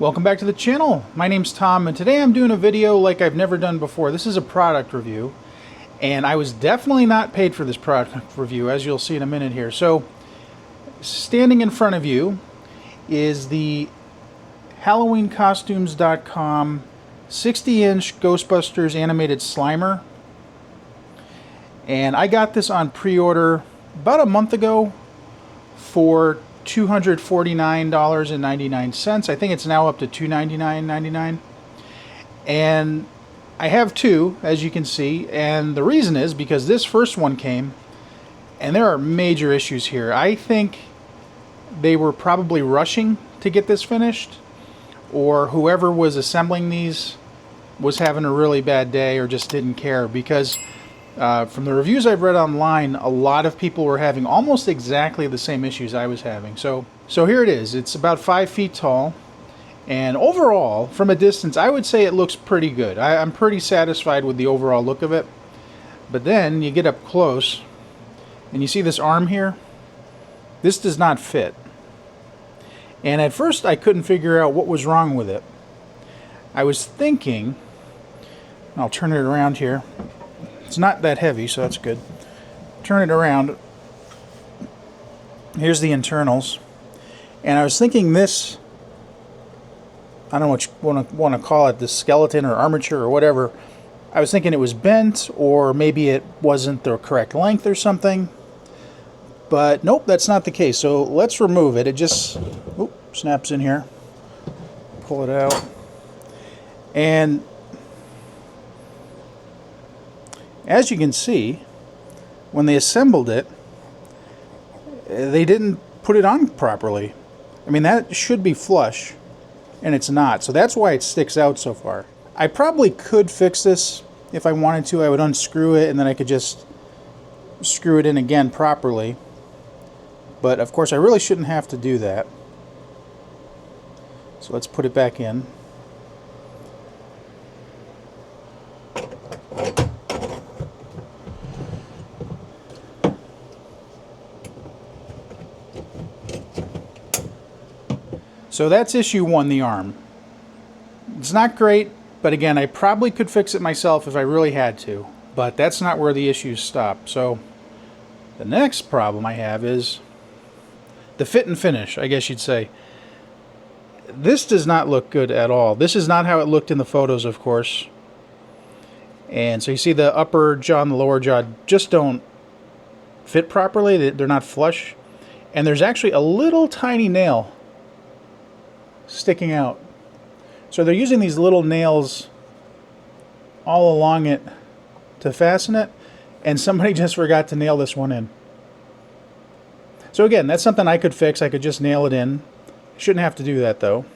Welcome back to the channel. My name's Tom, and today I'm doing a video like I've never done before. This is a product review, and I was definitely not paid for this product review, as you'll see in a minute here. So, standing in front of you is the HalloweenCostumes.com 60-inch Ghostbusters animated Slimer. And I got this on pre-order about a month ago for $249.99. I think it's now up to $299.99. And I have two, as you can see, and the reason is because this first one came, and there are major issues here. I think they were probably rushing to get this finished, or whoever was assembling these was having a really bad day or just didn't care, because from the reviews I've read online, a lot of people were having almost exactly the same issues I was having. So here it is. It's about 5 feet tall, and overall, from a distance, I would say it looks pretty good. I'm pretty satisfied with the overall look of it. But then you get up close, and you see this arm here? This does not fit. And at first, I couldn't figure out what was wrong with it. I was thinking, I'll turn it around here. It's not that heavy, so that's good. Turn it around. Here's the internals. And I was thinking this, I don't know what you want to call it, the skeleton or armature or whatever. I was thinking it was bent, or maybe it wasn't the correct length or something. But nope, that's not the case. So let's remove it. It just snaps in here. Pull it out. And as you can see, when they assembled it, they didn't put it on properly. I mean, that should be flush, and it's not. So that's why it sticks out so far. I probably could fix this if I wanted to. I would unscrew it, and then I could just screw it in again properly. But, of course, I really shouldn't have to do that. So let's put it back in. So that's issue one, the arm. It's not great, but again, I probably could fix it myself if I really had to. But that's not where the issues stop. So the next problem I have is the fit and finish, I guess you'd say. This does not look good at all. This is not how it looked in the photos, of course. And so you see the upper jaw and the lower jaw just don't fit properly. They're not flush. And there's actually a little tiny nail sticking out. So they're using these little nails all along it to fasten it, and somebody just forgot to nail this one in. So again, that's something I could fix. I could just nail it in. Shouldn't have to do that though.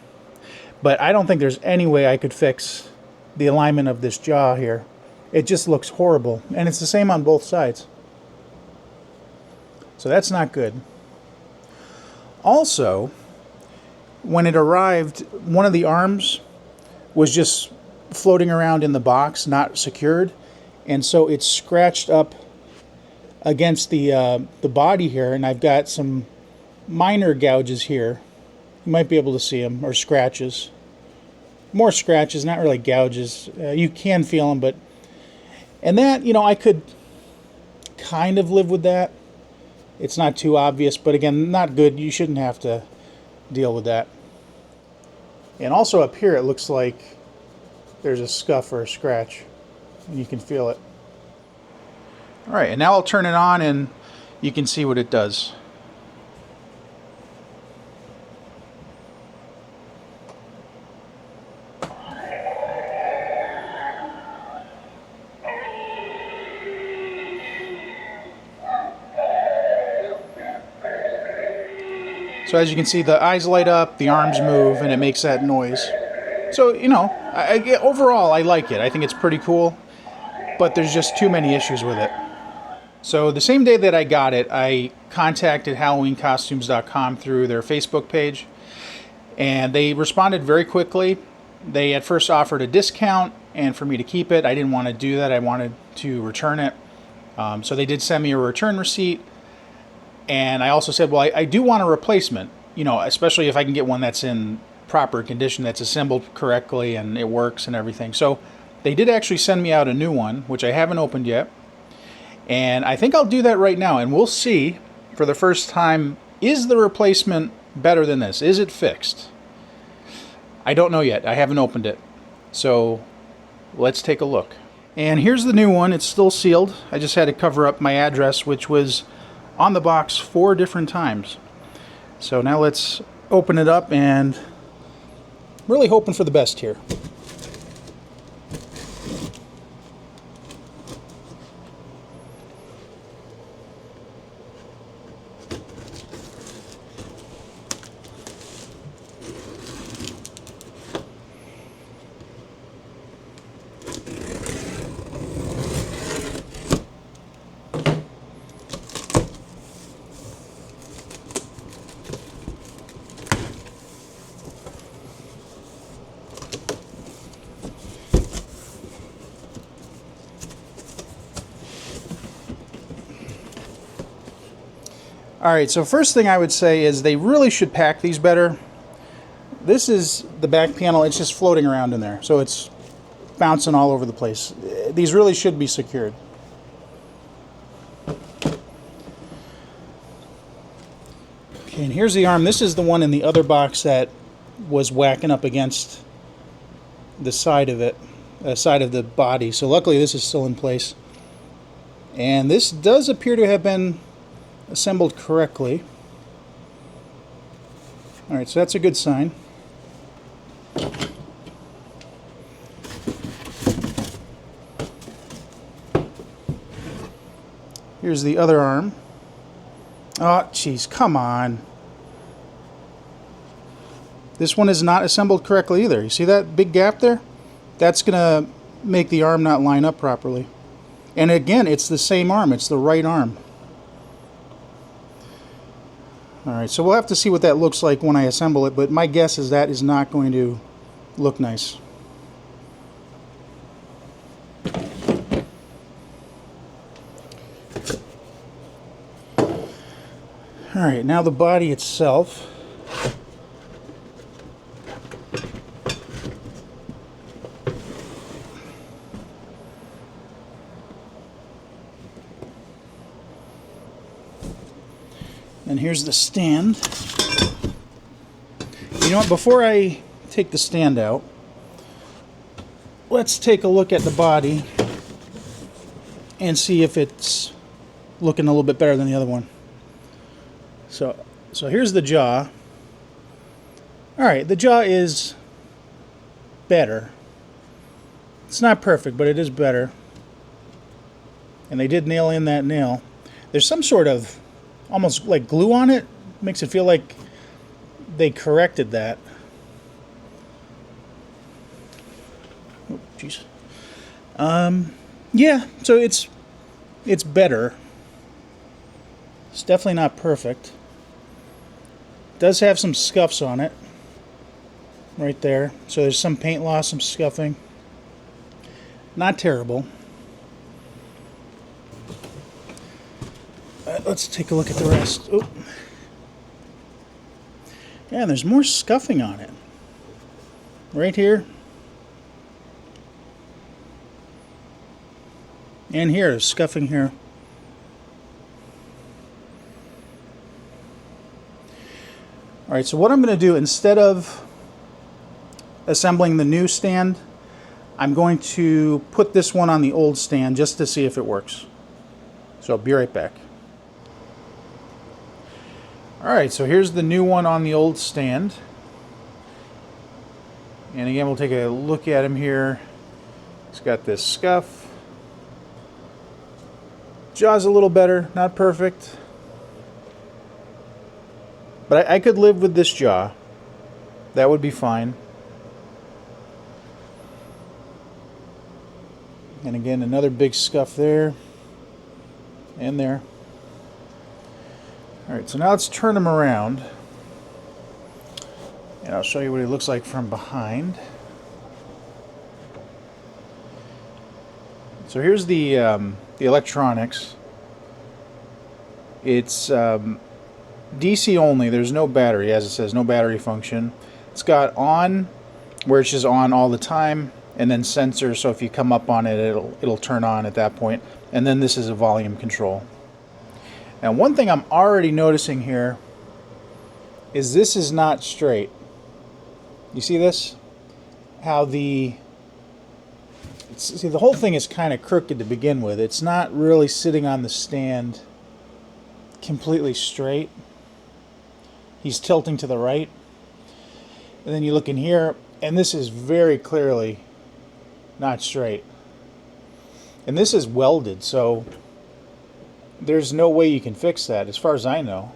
But I don't think there's any way I could fix the alignment of this jaw here. It just looks horrible, and it's the same on both sides. So that's not good. Also, when it arrived, one of the arms was just floating around in the box, not secured, and so it's scratched up against the body here, and I've got some minor gouges here. You might be able to see them, or scratches. More scratches, not really gouges. You can feel them, but... And that, you know, I could kind of live with that. It's not too obvious, but again, not good. You shouldn't have to deal with that. And also up here, it looks like there's a scuff or a scratch, and you can feel it. All right, and now I'll turn it on, and you can see what it does. So as you can see, the eyes light up, the arms move, and it makes that noise. So, you know, overall, I like it. I think it's pretty cool, but there's just too many issues with it. So the same day that I got it, I contacted HalloweenCostumes.com through their Facebook page, and they responded very quickly. They at first offered a discount, and for me to keep it, I didn't want to do that. I wanted to return it. So they did send me a return receipt. And I also said, well, I do want a replacement, you know, especially if I can get one that's in proper condition, that's assembled correctly and it works and everything. So they did actually send me out a new one, which I haven't opened yet. And I think I'll do that right now, and we'll see for the first time, is the replacement better than this? Is it fixed? I don't know yet. I haven't opened it. So let's take a look. And here's the new one. It's still sealed. I just had to cover up my address, which was on the box 4 different times. So now let's open it up, and really hoping for the best here. Alright, so first thing I would say is they really should pack these better. This is the back panel, it's just floating around in there, so it's bouncing all over the place. These really should be secured. Okay, and here's the arm. This is the one in the other box that was whacking up against the side of it, side of the body. So luckily this is still in place. And this does appear to have been assembled correctly. Alright, so that's a good sign. Here's the other arm. Oh, jeez, come on. This one is not assembled correctly either. You see that big gap there? That's going to make the arm not line up properly. And again, it's the same arm. It's the right arm. Alright, so we'll have to see what that looks like when I assemble it, but my guess is that is not going to look nice. Alright, now the body itself. And here's the stand. You know what, before I take the stand out, let's take a look at the body and see if it's looking a little bit better than the other one. So here's the jaw. Alright, the jaw is better. It's not perfect, but it is better. And they did nail in that nail. There's some sort of almost like glue on it. Makes it feel like they corrected that. Oh, jeez. Yeah, so it's better. It's definitely not perfect. It does have some scuffs on it. Right there. So there's some paint loss, some scuffing. Not terrible. Let's take a look at the rest. Oh. Yeah, and there's more scuffing on it. Right here. And here, there's scuffing here. Alright, so what I'm going to do, instead of assembling the new stand, I'm going to put this one on the old stand just to see if it works. So I'll be right back. Alright, so here's the new one on the old stand. And again, we'll take a look at him here. He's got this scuff. Jaw's a little better, not perfect. But I could live with this jaw. That would be fine. And again, another big scuff there. And there. Alright, so now let's turn him around. And I'll show you what he looks like from behind. So here's the electronics. It's DC only. There's no battery, as it says, no battery function. It's got on, where it's just on all the time, and then sensor, so if you come up on it, it'll turn on at that point. And then this is a volume control. Now, one thing I'm already noticing here is this is not straight. You see this? How the whole thing is kind of crooked to begin with. It's not really sitting on the stand completely straight. He's tilting to the right. And then you look in here, and this is very clearly not straight. And this is welded, so there's no way you can fix that, as far as I know.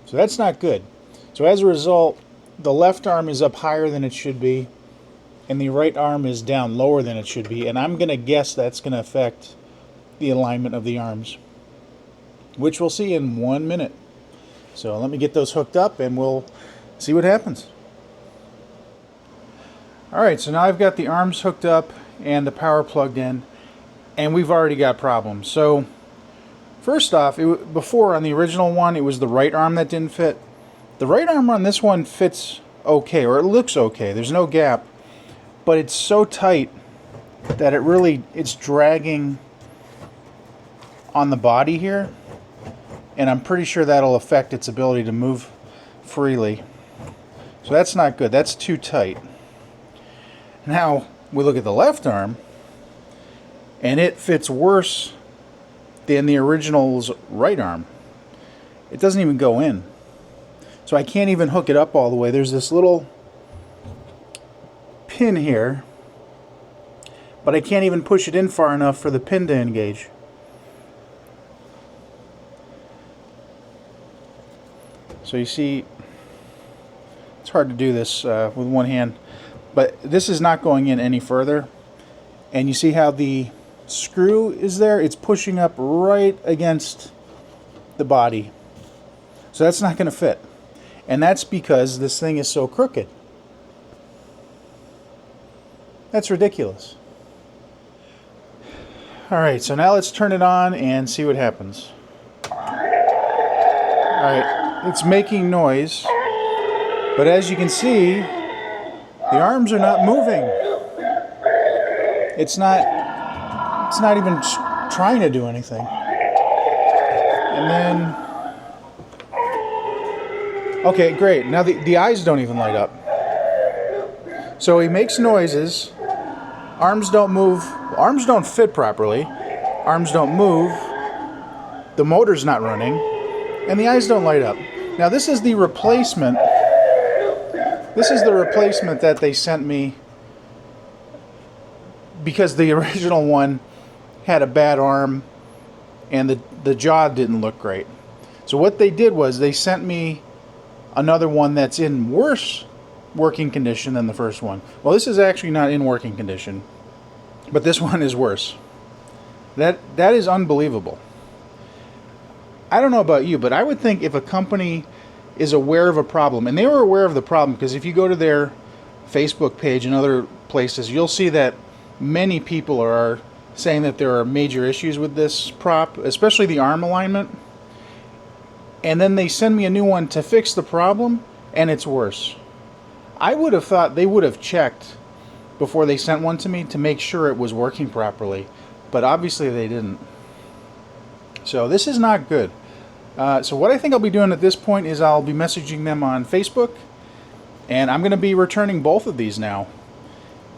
So that's not good. So as a result, the left arm is up higher than it should be, and the right arm is down lower than it should be, and I'm going to guess that's going to affect the alignment of the arms, which we'll see in 1 minute. So let me get those hooked up and we'll see what happens. Alright, so now I've got the arms hooked up and the power plugged in, and we've already got problems. So first off, before on the original one, it was the right arm that didn't fit. The right arm on this one fits okay, or it looks okay. There's no gap, but it's so tight that it's dragging on the body here, and I'm pretty sure that'll affect its ability to move freely. So that's not good. That's too tight. Now we look at the left arm, and it fits worse than the original's right arm. It doesn't even go in. So I can't even hook it up all the way. There's this little pin here, but I can't even push it in far enough for the pin to engage. So you see, it's hard to do this with one hand, but this is not going in any further. And you see how the screw is there? It's pushing up right against the body. So that's not going to fit. And that's because this thing is so crooked. That's ridiculous. Alright, so now let's turn it on and see what happens. Alright, it's making noise, but as you can see, the arms are not moving. It's not even trying to do anything. And then, okay, great. Now the eyes don't even light up. So he makes noises. Arms don't move. Arms don't fit properly. Arms don't move. The motor's not running. And the eyes don't light up. Now this is the replacement. This is the replacement that they sent me because the original one had a bad arm and the jaw didn't look great. So what they did was they sent me another one that's in worse working condition than the first one. Well, this is actually not in working condition, but this one is worse. That is unbelievable. I don't know about you, but I would think if a company is aware of a problem, and they were aware of the problem, because if you go to their Facebook page and other places, you'll see that many people are saying that there are major issues with this prop, especially the arm alignment. And then they send me a new one to fix the problem, and it's worse. I would have thought they would have checked before they sent one to me to make sure it was working properly, but obviously they didn't. So this is not good. So what I think I'll be doing at this point is I'll be messaging them on Facebook, and I'm going to be returning both of these now.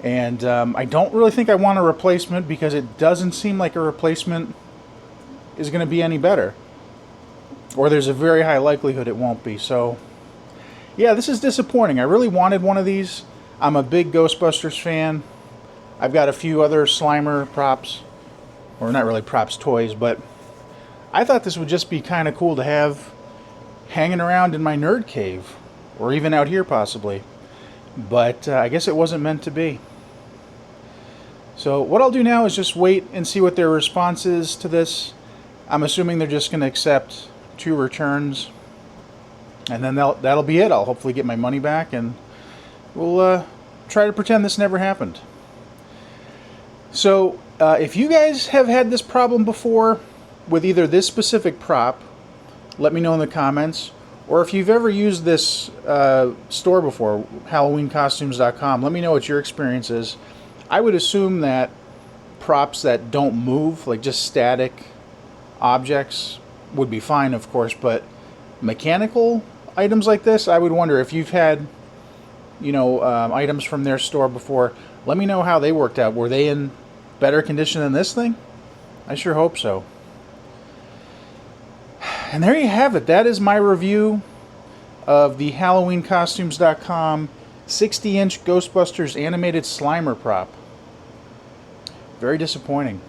And I don't really think I want a replacement because it doesn't seem like a replacement is going to be any better. Or there's a very high likelihood it won't be. So yeah, this is disappointing. I really wanted one of these. I'm a big Ghostbusters fan. I've got a few other Slimer props, or not really props, toys, but I thought this would just be kind of cool to have hanging around in my nerd cave, or even out here possibly. But I guess it wasn't meant to be. So what I'll do now is just wait and see what their response is to this. I'm assuming they're just going to accept 2 returns, and then that'll be it. I'll hopefully get my money back, and we'll try to pretend this never happened. So if you guys have had this problem before with either this specific prop, let me know in the comments, Or if you've ever used this store before, HalloweenCostumes.com, let me know what your experience is. I would assume that props that don't move, like just static objects, would be fine, of course, but mechanical items like this, I would wonder if you've had, you know, items from their store before. Let me know how they worked out. Were they in better condition than this thing? I sure hope so. And there you have it. That is my review of the HalloweenCostumes.com 60-inch Ghostbusters animated Slimer prop. Very disappointing.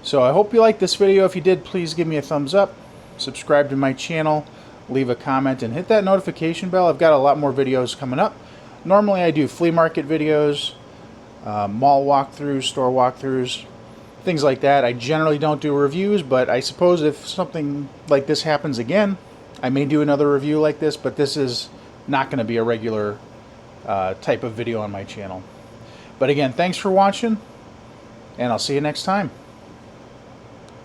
So I hope you liked this video. If you did, please give me a thumbs up, subscribe to my channel, leave a comment, and hit that notification bell. I've got a lot more videos coming up. Normally I do flea market videos, mall walkthroughs, store walkthroughs, things like that. I generally don't do reviews, but I suppose if something like this happens again, I may do another review like this, but this is not going to be a regular type of video on my channel. But again, thanks for watching, and I'll see you next time.